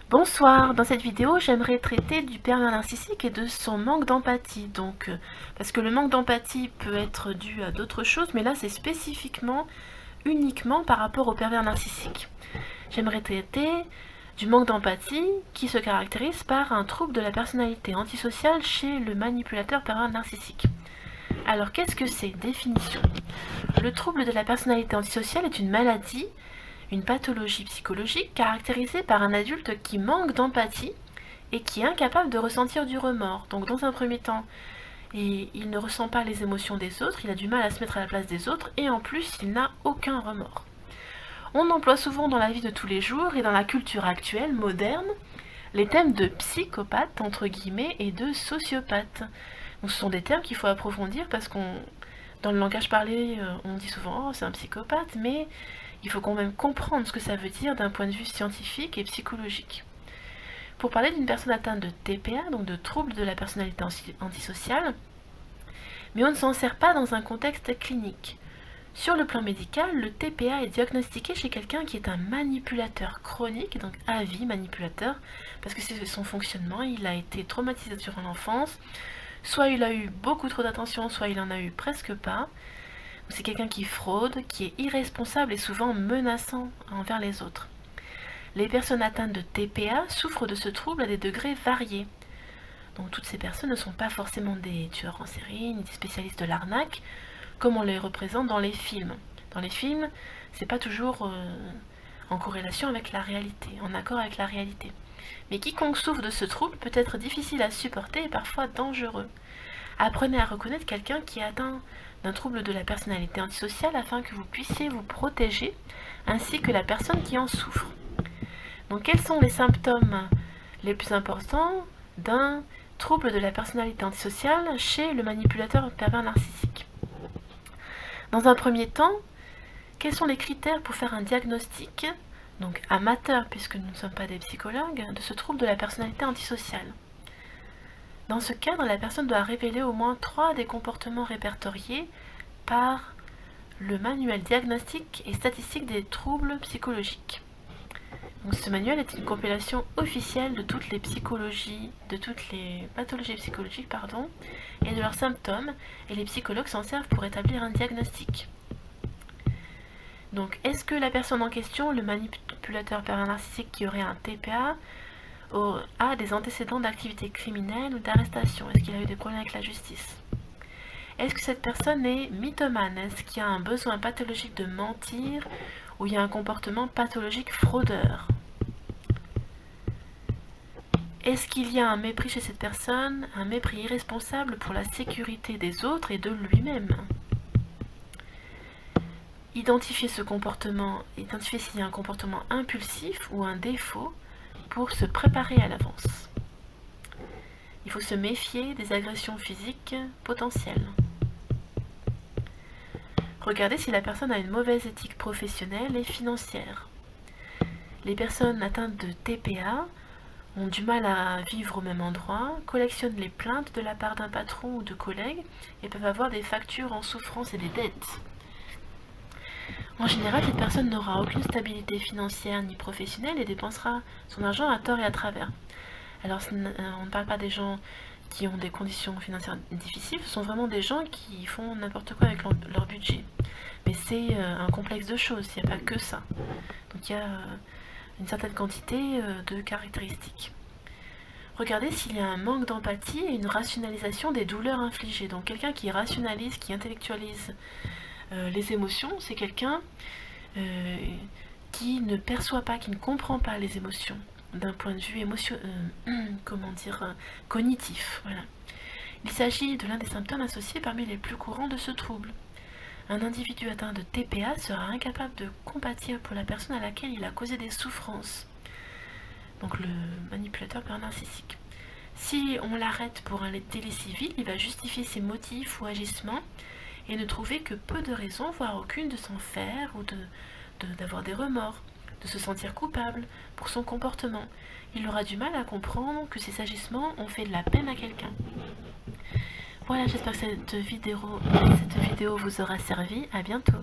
Bonsoir, dans cette vidéo j'aimerais traiter du pervers narcissique et de son manque d'empathie. Parce que le manque d'empathie peut être dû à d'autres choses, mais là c'est spécifiquement, uniquement par rapport au pervers narcissique. J'aimerais traiter du manque d'empathie qui se caractérise par un trouble de la personnalité antisociale chez le manipulateur pervers narcissique. Alors qu'est-ce que c'est? Définition. Le trouble de la personnalité antisociale est une maladie, une pathologie psychologique caractérisée par un adulte qui manque d'empathie et qui est incapable de ressentir du remords. Donc dans un premier temps, il ne ressent pas les émotions des autres, il a du mal à se mettre à la place des autres et en plus il n'a aucun remords. On emploie souvent dans la vie de tous les jours et dans la culture actuelle, moderne, les thèmes de psychopathe entre guillemets et de sociopathe. Donc, ce sont des termes qu'il faut approfondir parce dans le langage parlé, on dit souvent « oh c'est un psychopathe », mais il faut quand même comprendre ce que ça veut dire d'un point de vue scientifique et psychologique. Pour parler d'une personne atteinte de TPA, donc de trouble de la personnalité antisociale, mais on ne s'en sert pas dans un contexte clinique. Sur le plan médical, le TPA est diagnostiqué chez quelqu'un qui est un manipulateur chronique, donc à vie manipulateur, parce que c'est son fonctionnement, il a été traumatisé durant l'enfance, soit il a eu beaucoup trop d'attention, soit il en a eu presque pas. C'est quelqu'un qui fraude, qui est irresponsable et souvent menaçant envers les autres. Les personnes atteintes de TPA souffrent de ce trouble à des degrés variés. Donc toutes ces personnes ne sont pas forcément des tueurs en série, ni des spécialistes de l'arnaque, comme on les représente dans les films. Dans les films, c'est pas toujours en corrélation avec la réalité, en accord avec la réalité. Mais quiconque souffre de ce trouble peut être difficile à supporter et parfois dangereux. Apprenez à reconnaître quelqu'un qui est atteint d'un trouble de la personnalité antisociale afin que vous puissiez vous protéger, ainsi que la personne qui en souffre. Donc quels sont les symptômes les plus importants d'un trouble de la personnalité antisociale chez le manipulateur pervers narcissique? Dans un premier temps, quels sont les critères pour faire un diagnostic, donc amateur puisque nous ne sommes pas des psychologues, de ce trouble de la personnalité antisociale? Dans ce cadre, la personne doit révéler au moins 3 des comportements répertoriés par le manuel diagnostique et statistique des troubles psychologiques. Donc, ce manuel est une compilation officielle de toutes les pathologies psychologiques, et de leurs symptômes, et les psychologues s'en servent pour établir un diagnostic. Donc, est-ce que la personne en question, le manipulateur pervers narcissique qui aurait un TPA, a des antécédents d'activité criminelle ou d'arrestation? Est-ce qu'il a eu des problèmes avec la justice? Est-ce que cette personne est mythomane? Est-ce qu'il y a un besoin pathologique de mentir ou il y a un comportement pathologique fraudeur? Est-ce qu'il y a un mépris chez cette personne, un mépris irresponsable pour la sécurité des autres et de lui-même? Identifier ce comportement, identifier s'il y a un comportement impulsif ou un défaut pour se préparer à l'avance. Il faut se méfier des agressions physiques potentielles. Regardez si la personne a une mauvaise éthique professionnelle et financière. Les personnes atteintes de TPA ont du mal à vivre au même endroit, collectionnent les plaintes de la part d'un patron ou de collègues et peuvent avoir des factures en souffrance et des dettes. En général, cette personne n'aura aucune stabilité financière ni professionnelle et dépensera son argent à tort et à travers. Alors, on ne parle pas des gens qui ont des conditions financières difficiles, ce sont vraiment des gens qui font n'importe quoi avec leur budget. Mais c'est un complexe de choses, il n'y a pas que ça. Donc il y a une certaine quantité de caractéristiques. Regardez s'il y a un manque d'empathie et une rationalisation des douleurs infligées. Donc quelqu'un qui rationalise, qui intellectualise les émotions, c'est quelqu'un qui ne perçoit pas, qui ne comprend pas les émotions d'un point de vue cognitif. Voilà. Il s'agit de l'un des symptômes associés parmi les plus courants de ce trouble. Un individu atteint de TPA sera incapable de compatir pour la personne à laquelle il a causé des souffrances. Donc le manipulateur pervers narcissique. Si on l'arrête pour un délit civil, il va justifier ses motifs ou agissements et ne trouver que peu de raisons, voire aucune, de s'en faire ou d'avoir des remords, de se sentir coupable pour son comportement. Il aura du mal à comprendre que ses agissements ont fait de la peine à quelqu'un. Voilà, j'espère que cette vidéo vous aura servi. À bientôt.